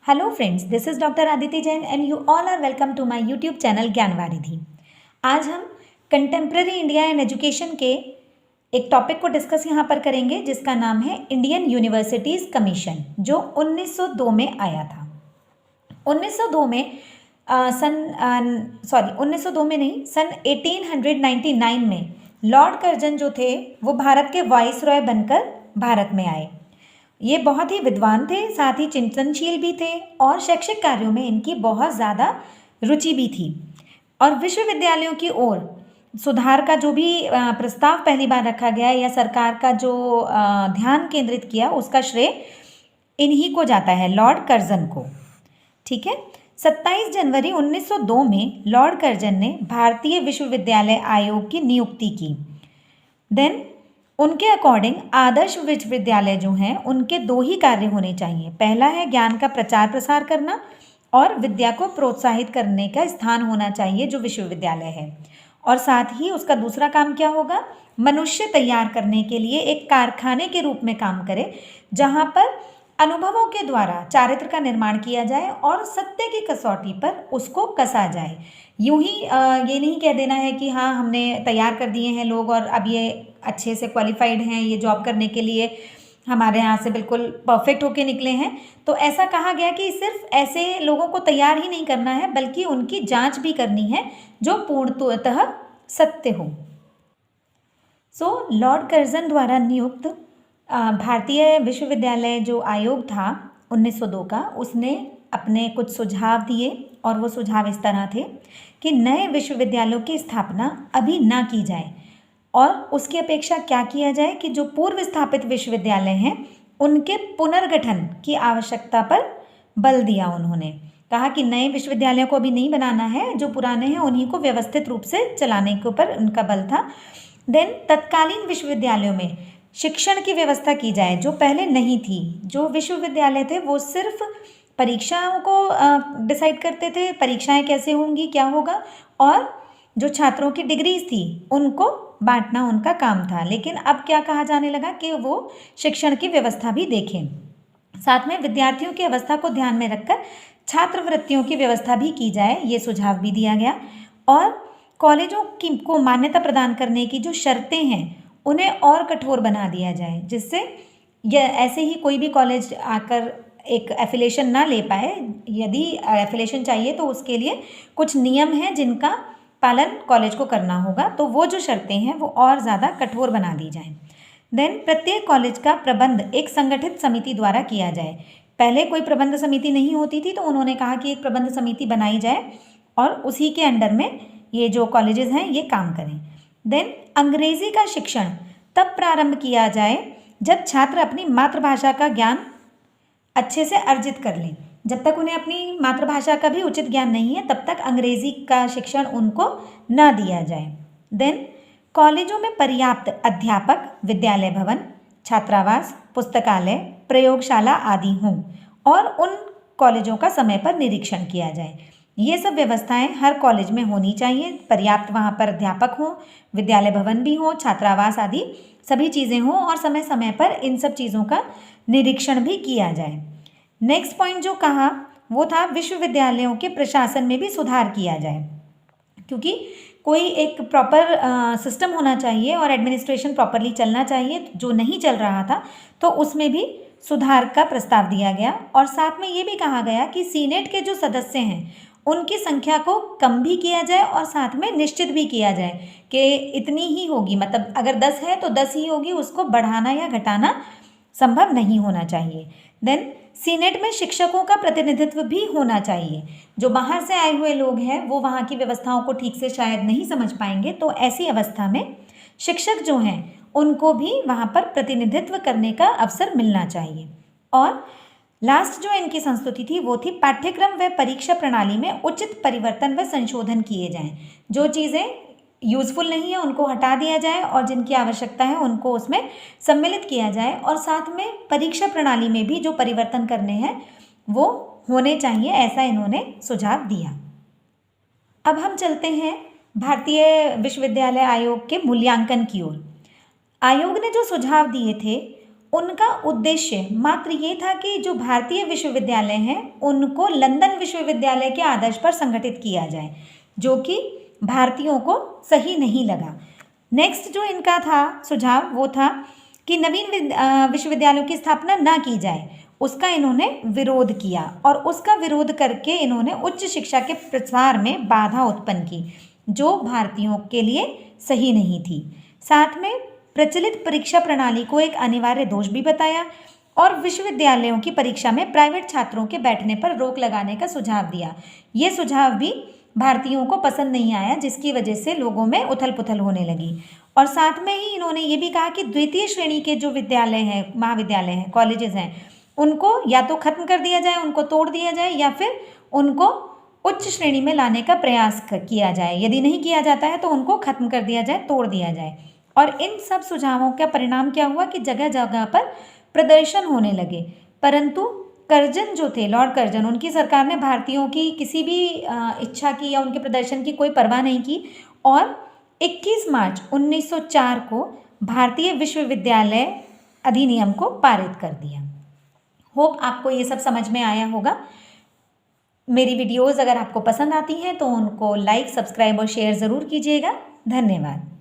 Hello friends, this is doctor Aditi Jain and you all are welcome to my YouTube channel Gyanvaridhi. आज हम contemporary India and education के एक topic को discuss यहाँ पर करेंगे जिसका नाम है इंडियन यूनिवर्सिटीज़ कमीशन, जो 1902 में आया था। 1902 में 1902 में नहीं, सन 1899 में लॉर्ड कर्जन जो थे वो भारत के वाइसरॉय बनकर भारत में आए। ये बहुत ही विद्वान थे, साथ ही चिंतनशील भी थे और शैक्षिक कार्यों में इनकी बहुत ज़्यादा रुचि भी थी। और विश्वविद्यालयों की ओर सुधार का जो भी प्रस्ताव पहली बार रखा गया या सरकार का जो ध्यान केंद्रित किया, उसका श्रेय इन्हीं को जाता है, लॉर्ड कर्जन को। ठीक है। 27 जनवरी 1902 में लॉर्ड कर्जन ने भारतीय विश्वविद्यालय आयोग की नियुक्ति की। देन उनके अकॉर्डिंग आदर्श विश्वविद्यालय जो हैं उनके दो ही कार्य होने चाहिए। पहला है ज्ञान का प्रचार प्रसार करना और विद्या को प्रोत्साहित करने का स्थान होना चाहिए जो विश्वविद्यालय है। और साथ ही उसका दूसरा काम क्या होगा, मनुष्य तैयार करने के लिए एक कारखाने के रूप में काम करे, जहाँ पर अनुभवों के द्वारा चारित्र का निर्माण किया जाए और सत्य की कसौटी पर उसको कसा जाए। यूं ही ये नहीं कह देना है कि हाँ हमने तैयार कर दिए हैं लोग और अब ये अच्छे से क्वालिफाइड हैं, ये जॉब करने के लिए हमारे यहाँ से बिल्कुल परफेक्ट होके निकले हैं। तो ऐसा कहा गया कि सिर्फ ऐसे लोगों को तैयार ही नहीं करना है बल्कि उनकी जांच भी करनी है जो पूर्णतः सत्य हो। लॉर्ड कर्जन द्वारा नियुक्त भारतीय विश्वविद्यालय जो आयोग था 1902 का, उसने अपने कुछ सुझाव दिए और वो सुझाव इस तरह थे कि नए विश्वविद्यालयों की स्थापना अभी ना की जाए और उसकी अपेक्षा क्या किया जाए कि जो पूर्व स्थापित विश्वविद्यालय हैं उनके पुनर्गठन की आवश्यकता पर बल दिया। उन्होंने कहा कि नए विश्वविद्यालयों को अभी नहीं बनाना है, जो पुराने हैं उन्हीं को व्यवस्थित रूप से चलाने के ऊपर उनका बल था। देन तत्कालीन विश्वविद्यालयों में शिक्षण की व्यवस्था की जाए जो पहले नहीं थी। जो विश्वविद्यालय थे वो सिर्फ परीक्षाओं को डिसाइड करते थे, परीक्षाएं कैसे होंगी, क्या होगा, और जो छात्रों की डिग्रीज थी उनको बांटना उनका काम था। लेकिन अब क्या कहा जाने लगा कि वो शिक्षण की व्यवस्था भी देखें। साथ में विद्यार्थियों की अवस्था को ध्यान में रखकर छात्रवृत्तियों की व्यवस्था भी की जाए, ये सुझाव भी दिया गया। और कॉलेजों की को मान्यता प्रदान करने की जो शर्तें हैं उन्हें और कठोर बना दिया जाए, जिससे यह ऐसे ही कोई भी कॉलेज आकर एक एफिलिएशन ना ले पाए। यदि एफिलिएशन चाहिए तो उसके लिए कुछ नियम हैं जिनका पालन कॉलेज को करना होगा, तो वो जो शर्तें हैं वो और ज़्यादा कठोर बना दी जाएं। देन प्रत्येक कॉलेज का प्रबंध एक संगठित समिति द्वारा किया जाए। पहले कोई प्रबंध समिति नहीं होती थी, तो उन्होंने कहा कि एक प्रबंध समिति बनाई जाए और उसी के अंडर में ये जो कॉलेजेस हैं ये काम करें। देन अंग्रेजी का शिक्षण तब प्रारंभ किया जाए जब छात्र अपनी मातृभाषा का ज्ञान अच्छे से अर्जित कर लें। जब तक उन्हें अपनी मातृभाषा का भी उचित ज्ञान नहीं है तब तक अंग्रेजी का शिक्षण उनको ना दिया जाए। देन कॉलेजों में पर्याप्त अध्यापक, विद्यालय भवन, छात्रावास, पुस्तकालय, प्रयोगशाला आदि हों और उन कॉलेजों का समय पर निरीक्षण किया जाए। ये सब व्यवस्थाएं हर कॉलेज में होनी चाहिए। पर्याप्त वहाँ पर अध्यापक हों, विद्यालय भवन भी हो, छात्रावास आदि सभी चीज़ें हों और समय समय पर इन सब चीज़ों का निरीक्षण भी किया जाए। नेक्स्ट पॉइंट जो कहा वो था विश्वविद्यालयों के प्रशासन में भी सुधार किया जाए, क्योंकि कोई एक प्रॉपर सिस्टम होना चाहिए और एडमिनिस्ट्रेशन प्रॉपरली चलना चाहिए, जो नहीं चल रहा था, तो उसमें भी सुधार का प्रस्ताव दिया गया। और साथ में ये भी कहा गया कि सीनेट के जो सदस्य हैं उनकी संख्या को कम भी किया जाए और साथ में निश्चित भी किया जाए कि इतनी ही होगी, मतलब अगर 10 है तो 10 ही होगी, उसको बढ़ाना या घटाना संभव नहीं होना चाहिए। देन सीनेट में शिक्षकों का प्रतिनिधित्व भी होना चाहिए। जो बाहर से आए हुए लोग हैं वो वहाँ की व्यवस्थाओं को ठीक से शायद नहीं समझ पाएंगे, तो ऐसी अवस्था में शिक्षक जो हैं उनको भी वहाँ पर प्रतिनिधित्व करने का अवसर मिलना चाहिए। और लास्ट जो इनकी संस्तुति थी वो थी पाठ्यक्रम व परीक्षा प्रणाली में उचित परिवर्तन व संशोधन किए जाएं। जो चीज़ें यूज़फुल नहीं है उनको हटा दिया जाए और जिनकी आवश्यकता है उनको उसमें सम्मिलित किया जाए। और साथ में परीक्षा प्रणाली में भी जो परिवर्तन करने हैं वो होने चाहिए, ऐसा इन्होंने सुझाव दिया। अब हम चलते हैं भारतीय विश्वविद्यालय आयोग के मूल्यांकन की ओर। आयोग ने जो सुझाव दिए थे उनका उद्देश्य मात्र ये था कि जो भारतीय विश्वविद्यालय हैं उनको लंदन विश्वविद्यालय के आदर्श पर संगठित किया जाए, जो कि भारतीयों को सही नहीं लगा। नेक्स्ट जो इनका था सुझाव वो था कि नवीन विश्वविद्यालयों की स्थापना ना की जाए, उसका इन्होंने विरोध किया और उसका विरोध करके इन्होंने उच्च शिक्षा के प्रसार में बाधा उत्पन्न की, जो भारतीयों के लिए सही नहीं थी। साथ में प्रचलित परीक्षा प्रणाली को एक अनिवार्य दोष भी बताया और विश्वविद्यालयों की परीक्षा में प्राइवेट छात्रों के बैठने पर रोक लगाने का सुझाव दिया। ये सुझाव भी भारतीयों को पसंद नहीं आया, जिसकी वजह से लोगों में उथल पुथल होने लगी। और साथ में ही इन्होंने ये भी कहा कि द्वितीय श्रेणी के जो विद्यालय हैं, महाविद्यालय हैं, कॉलेजेस हैं, उनको या तो खत्म कर दिया जाए, उनको तोड़ दिया जाए, या फिर उनको उच्च श्रेणी में लाने का प्रयास किया जाए। यदि नहीं किया जाता है तो उनको खत्म कर दिया जाए, तोड़ दिया जाए। और इन सब सुझावों का परिणाम क्या हुआ कि जगह जगह पर प्रदर्शन होने लगे, परंतु कर्जन जो थे, लॉर्ड कर्जन, उनकी सरकार ने भारतीयों की किसी भी इच्छा की या उनके प्रदर्शन की कोई परवाह नहीं की और 21 मार्च 1904 को भारतीय विश्वविद्यालय अधिनियम को पारित कर दिया। होप आपको ये सब समझ में आया होगा। मेरी वीडियोज़ अगर आपको पसंद आती हैं तो उनको लाइक, सब्सक्राइब और शेयर ज़रूर कीजिएगा। धन्यवाद।